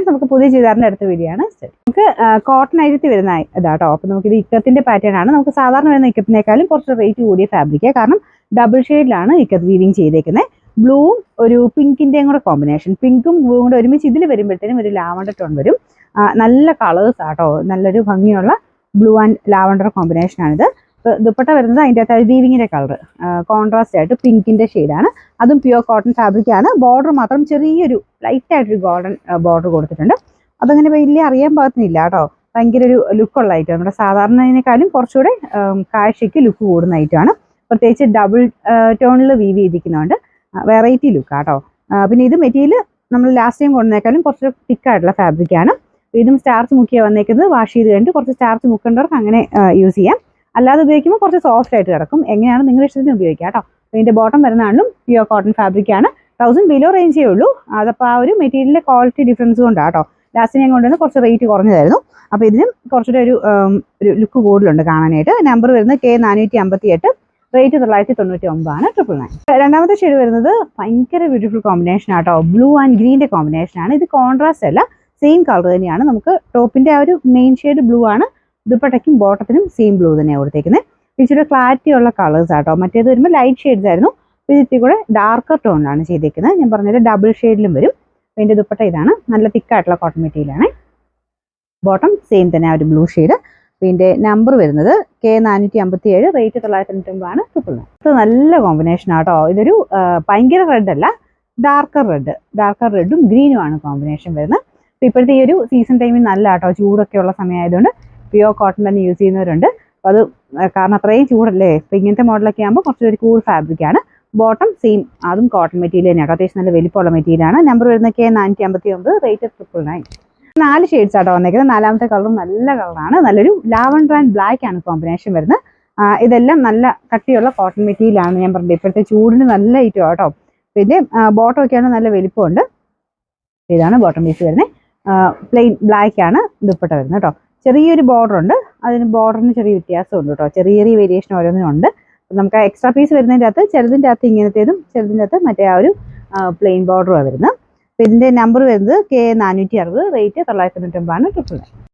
നമുക്ക് പുതിയ ചുരിദാറിന്റെ അടുത്ത വീഡിയോ ആണ്. നമുക്ക് കോട്ടൺ അരിത്തി വരുന്ന ഇതാട്ടോ. അപ്പൊ നമുക്കിത് ഇക്കത്തിന്റെ പാറ്റേൺ ആണ്. നമുക്ക് സാധാരണ വരുന്ന ഇക്കത്തിനേക്കാളും കുറച്ച് റേറ്റ് കൂടിയ ഫാബ്രിക്കാണ്. കാരണം ഡബിൾ ഷെയ്ഡിലാണ് ഇക്കത്ത് വീവിങ് ചെയ്തേക്കുന്നത്. ബ്ലൂവും ഒരു പിങ്കിന്റെയും കൂടെ കോമ്പിനേഷൻ. പിങ്കും ബ്ലൂവും കൂടെ ഒരുമിച്ച് ഇതിൽ വരുമ്പോഴത്തേനും ഒരു ലാവണ്ടർ ടോൺ വരും. നല്ല കളേഴ്സ് ആട്ടോ. നല്ലൊരു ഭംഗിയുള്ള ബ്ലൂ ആൻഡ് ലാവണ്ടർ കോമ്പിനേഷൻ ആണിത്. ദുപ്പട്ട വരുന്നത് അതിൻ്റെ അകത്ത് വീവിങ്ങിന്റെ കളർ കോൺട്രാസ്റ്റ് ആയിട്ട് പിങ്കിന്റെ ഷെയ്ഡാണ്. അതും പ്യുവർ കോട്ടൺ ഫാബ്രിക് ആണ്. ബോർഡർ മാത്രം ചെറിയൊരു ലൈറ്റ് ആയിട്ടൊരു ഗോൾഡൻ ബോർഡർ കൊടുത്തിട്ടുണ്ട്. അതങ്ങനെ വലിയ അറിയാൻ പാകത്തിനില്ല കേട്ടോ. ഭയങ്കര ഒരു ലുക്കുള്ള ഐറ്റം. നമ്മുടെ സാധാരണതിനേക്കാളും കുറച്ചുകൂടെ കാഴ്ചയ്ക്ക് ലുക്ക് കൂടുന്ന ഐറ്റമാണ്. പ്രത്യേകിച്ച് ഡബിൾ ടോണിൽ വീവ് ചെയ്തിരിക്കുന്നതുകൊണ്ട് വെറൈറ്റി ലുക്കാട്ടോ. പിന്നെ ഇത് മെറ്റീരിയൽ നമ്മൾ ലാസ്റ്റ് ടൈം കൊണ്ടുവന്നേക്കാളും കുറച്ച് തിക്കായിട്ടുള്ള ഫാബ്രിക്കാണ്. ഇതും സ്റ്റാർച്ച് മുക്കിയാണ് വന്നേക്കുന്നത്. വാഷ് ചെയ്ത് കഴിഞ്ഞിട്ട് കുറച്ച് സ്റ്റാർച്ച് മുക്കേണ്ടവർക്ക് അങ്ങനെ യൂസ് ചെയ്യാം. അല്ലാതെ ഉപയോഗിക്കുമ്പോൾ കുറച്ച് സോഫ്റ്റ് ആയിട്ട് കിടക്കും. എങ്ങനെയാണ് നിങ്ങളുടെ ഇഷ്ടത്തിന് ഉപയോഗിക്കാം കേട്ടോ. ഇതിൻ്റെ ബോട്ടം വരുന്നതാണെങ്കിലും പ്യുവർ കോട്ടൺ ഫാബ്രിക്കാണ്. 1000 ബിലോ റേഞ്ചേ ഉള്ളൂ. അതപ്പോൾ ആ ഒരു മെറ്റീരിയലിൻ്റെ ക്വാളിറ്റി ഡിഫറൻസ് കൊണ്ടാണ് കേട്ടോ. ലാസ്റ്റ് ഞാൻ കൊണ്ടുവന്ന് കുറച്ച് റേറ്റ് കുറഞ്ഞതായിരുന്നു. അപ്പോൾ ഇതിനും കുറച്ചുകൂടെ ഒരു ലുക്ക് കൂടുതലുണ്ട് കാണാനായിട്ട്. നമ്പർ വരുന്നത് K458, റേറ്റ് 999 999. രണ്ടാമത്തെ ഷെയ്ഡ് വരുന്നത് ഭയങ്കര ബ്യൂട്ടിഫുൾ കോമ്പിനേഷൻ ആട്ടോ. ബ്ലൂ ആൻഡ് ഗ്രീൻ്റെ കോമ്പിനേഷനാണ്. ഇത് കോൺട്രാസ്റ്റ് അല്ല, സെയിം കളർ തന്നെയാണ്. നമുക്ക് ടോപ്പിൻ്റെ ആ ഒരു മെയിൻ ഷെയ്ഡ് ബ്ലൂ ആണ്. ദുപ്പട്ടയ്ക്കും ബോട്ടത്തിനും സെയിം ബ്ലൂ തന്നെയാണ് കൊടുത്തേക്കുന്നത്. ഇച്ചിരി ക്ലാരിറ്റി ഉള്ള കളേഴ്സ് ആട്ടോ. മറ്റേത് വരുമ്പോൾ ലൈറ്റ് ഷെയ്ഡ്സ് ആയിരുന്നു. ഇതിൽ കൂടെ ഡാർക്കർ ടോണിലാണ് ചെയ്തേക്കുന്നത്. ഞാൻ പറഞ്ഞത് ഡബിൾ ഷെയ്ഡിലും വരും. അതിൻ്റെ ദുപ്പട്ട ഇതാണ്. നല്ല തിക്കായിട്ടുള്ള കോട്ടൺ മെറ്റീരിയലാണ്. ബോട്ടം സെയിം തന്നെ ആ ഒരു ബ്ലൂ ഷെയ്ഡ്. ഇതിൻ്റെ നമ്പർ വരുന്നത് K457, റേറ്റ് 999 999. ഇത് നല്ല കോമ്പിനേഷൻ ആട്ടോ. ഇതൊരു ഭയങ്കര റെഡ് അല്ല, ഡാർക്കർ റെഡും ഗ്രീനും ആണ് കോമ്പിനേഷൻ വരുന്നത്. അപ്പോൾ ഇപ്പോഴത്തെ ഈ ഒരു സീസൺ ടൈമിൽ നല്ല ആട്ടോ. ചൂടൊക്കെ ഉള്ള സമയമായതുകൊണ്ട് പ്യുവർ കോട്ടൺ തന്നെ യൂസ് ചെയ്യുന്നവരുണ്ട്. അപ്പോൾ അത് കാരണം അത്രയും ചൂടല്ലേ. അപ്പോൾ ഇങ്ങനത്തെ മോഡലൊക്കെ ആകുമ്പോൾ കുറച്ചൊരു കൂൾ ഫാബ്രിക്കാണ്. ബോട്ടം സെയിം, അതും കോട്ടൺ മെറ്റീരിയൽ തന്നെയാണ്. അത്യാവശ്യം നല്ല വലിപ്പമുള്ള മെറ്റീരിയലാണ്. നമ്പർ വരുന്നത് K459, റേറ്റ് 999. 4 ഷെയ്ഡ്സ് ആട്ടോ വന്നേക്കുന്നത്. നാലാമത്തെ കളറും നല്ല കളറാണ്. നല്ലൊരു ലാവണ്ടർ ആൻഡ് ബ്ലാക്ക് ആണ് കോമ്പിനേഷൻ വരുന്നത്. ഇതെല്ലാം നല്ല കട്ടിയുള്ള കോട്ടൺ മെറ്റീരിയലാണ്. ഞാൻ പറഞ്ഞത് ഇപ്പോഴത്തെ ചൂടിന് നല്ല ഐറ്റം ആട്ടോ. പിന്നെ ബോട്ടം ഒക്കെയാണ് നല്ല വലിപ്പമുണ്ട്. ഇതാണ് ബോട്ടം പീസ് വരുന്നത്. പ്ലെയിൻ ബ്ലാക്ക് ആണ് ദുപ്പട്ട വരുന്നത് കേട്ടോ. ചെറിയൊരു ബോർഡർ ഉണ്ട്. അതിന് ബോർഡറിന് ചെറിയ വ്യത്യാസമുണ്ട് കേട്ടോ. ചെറിയ വേരിയേഷൻ ഓരോന്നിനും ഉണ്ട്. നമുക്ക് എക്സ്ട്രാ പീസ് വരുന്നതിൻ്റെ അകത്ത് ചിലതിൻ്റെ അകത്ത് ഇങ്ങനത്തേതും ചിലതിൻ്റെ അകത്ത് മറ്റേ ആ ഒരു പ്ലെയിൻ ബോർഡറുമാണ് വരുന്നത്. അപ്പോൾ ഇതിൻ്റെ നമ്പർ വരുന്നത് K460, റേറ്റ് 999 999.